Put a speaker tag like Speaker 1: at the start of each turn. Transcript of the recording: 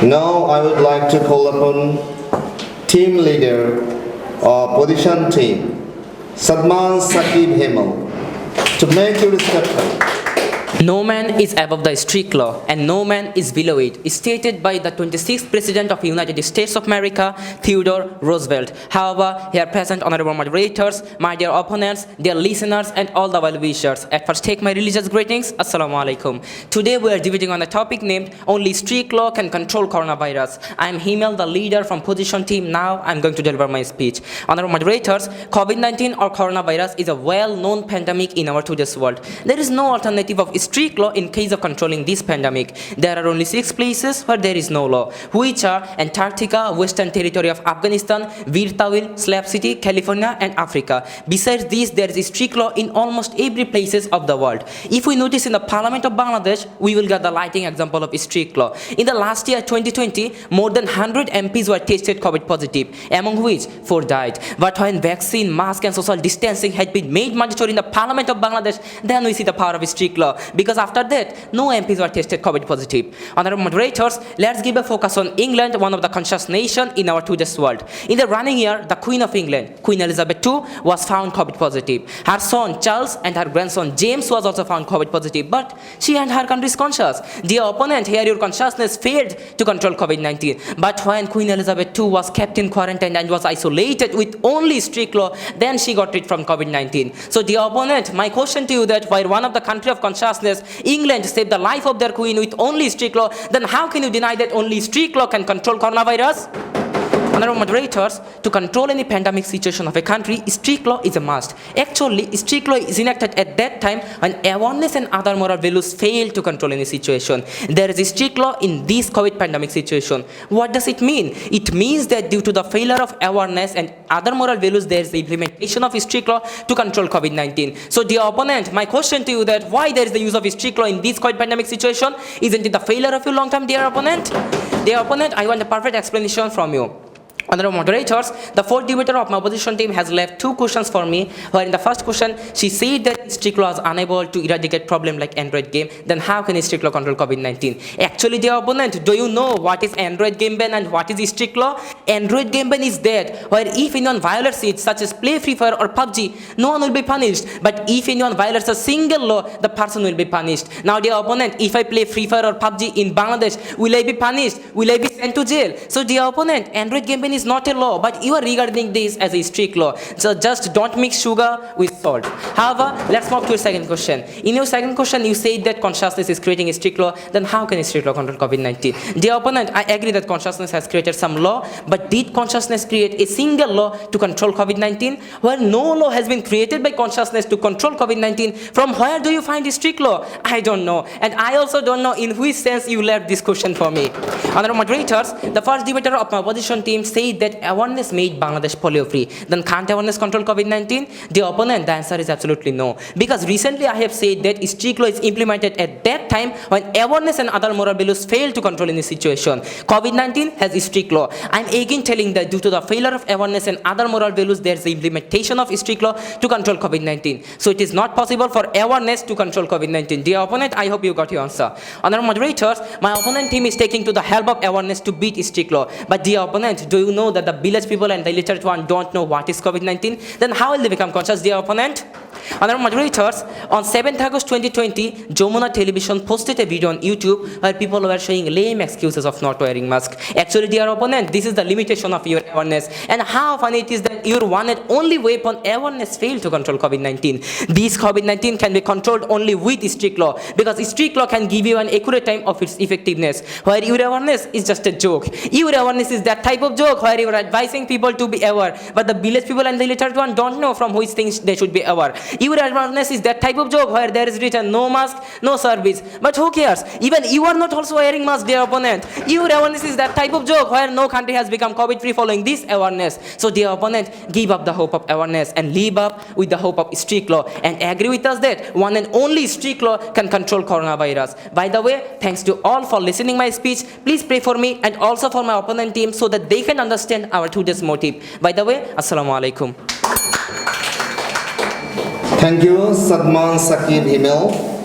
Speaker 1: Now I would like to call upon team leader of position team, Sadman, Sakib, Himel, to make your statement.
Speaker 2: No man is above the strict law and no man is below it, stated by the 26th President of the United States of America, Theodore Roosevelt. However, here present honorable moderators, my dear opponents, dear listeners and all the well-wishers, at first take my religious greetings, Assalamu alaikum. Today we are debating on a topic named Only Strict Law Can Control Coronavirus. I am Himel, the leader from position team. Now I am going to deliver my speech. Honorable moderators, COVID-19 or coronavirus is a well-known pandemic in our today's world. There is no alternative of strict law in case of controlling this pandemic. There are only 6 places where there is no law, which are Antarctica, Western Territory of Afghanistan, Virtawil, Slab City, California and Africa. Besides this, there is strict law in almost every places of the world. If we notice in the Parliament of Bangladesh, we will get the lighting example of strict law. In the last year 2020, more than 100 MPs were tested COVID positive, among which 4 died. But when vaccine, mask and social distancing had been made mandatory in the Parliament of Bangladesh, then we see the power of strict law. Because after that, no MPs were tested COVID positive. Honorable moderators, let's give a focus on England, one of the conscious nations in our today's world. In the running year, the Queen of England, Queen Elizabeth II, was found COVID positive. Her son Charles and her grandson James was also found COVID positive, but she and her country is conscious. Dear opponent, here your consciousness failed to control COVID-19. But when Queen Elizabeth II was kept in quarantine and was isolated with only strict law, then she got rid from COVID-19. So dear opponent, my question to you that while one of the country of consciousness, England saved the life of their queen with only strict law, then how can you deny that only strict law can control coronavirus? Honorable moderators, to control any pandemic situation of a country, strict law is a must. Actually, strict law is enacted at that time when awareness and other moral values fail to control any situation. There is strict law in this COVID pandemic situation. What does it mean? It means that due to the failure of awareness and other moral values, there is the implementation of strict law to control COVID-19. So dear opponent, my question to you that why there is the use of strict law in this COVID pandemic situation? Isn't it the failure of your long-term, dear opponent? Dear opponent, I want a perfect explanation from you. Honorable moderators, the 4th debater of my opposition team has left 2 questions for me, where in the first question, she said that strict law is unable to eradicate problem like Android game, then how can strict law control COVID-19? Actually, dear opponent, do you know what is Android game ban and what is strict law? Android game ban is that, where if anyone violates it, such as play Free Fire or PUBG, no one will be punished. But if anyone violates a single law, the person will be punished. Now, dear opponent, if I play Free Fire or PUBG in Bangladesh, will I be punished? Will I be sent to jail? So, dear opponent, Android game ban is not a law, but you are regarding this as a strict law. So just don't mix sugar with salt. However, let's move to your second question. In your second question, you said that consciousness is creating a strict law. Then how can a strict law control COVID-19? Dear opponent, I agree that consciousness has created some law, but did consciousness create a single law to control COVID-19? Where no law has been created by consciousness to control COVID-19, from where do you find a strict law? I don't know. And I also don't know in which sense you left this question for me. Honorable moderators, the first debater of my opposition team said that awareness made Bangladesh polio free. Then can't awareness control COVID-19? The opponent, the answer is absolutely no. Because recently I have said that strict law is implemented at that time when awareness and other moral values fail to control any situation. COVID-19 has strict law. I'm again telling that due to the failure of awareness and other moral values, there's the implementation of strict law to control COVID-19. So it is not possible for awareness to control COVID-19. Dear opponent, I hope you got your answer. Honorable moderators, my opponent team is taking to the help of awareness to beat strict law. But dear opponent, do you know that the village people and the illiterate one don't know what is COVID-19? Then how will they become conscious, dear opponent? Honorable moderators, on 7th August 2020, Jamuna Television posted a video on YouTube where people were showing lame excuses of not wearing mask. Actually, dear opponent, this is the limitation of your awareness. And how funny it is that your one and only weapon, awareness, failed to control COVID-19. This COVID-19 can be controlled only with strict law, because strict law can give you an accurate time of its effectiveness, where your awareness is just a joke. Your awareness is that type of joke where you are advising people to be aware, but the village people and the illiterate one don't know from which things they should be aware. Your awareness is that type of joke where there is written no mask, no service. But who cares? Even you are not also wearing mask, dear opponent. Your awareness is that type of joke where no country has become COVID-free following this awareness. So dear opponent, give up the hope of awareness and live up with the hope of strict law, and agree with us that one and only strict law can control coronavirus. By the way, thanks to all for listening my speech. Please pray for me and also for my opponent team so that they can understand our today's motive. By the way, Assalamu alaikum.
Speaker 1: Thank you, Sadman, Sakib, Himel.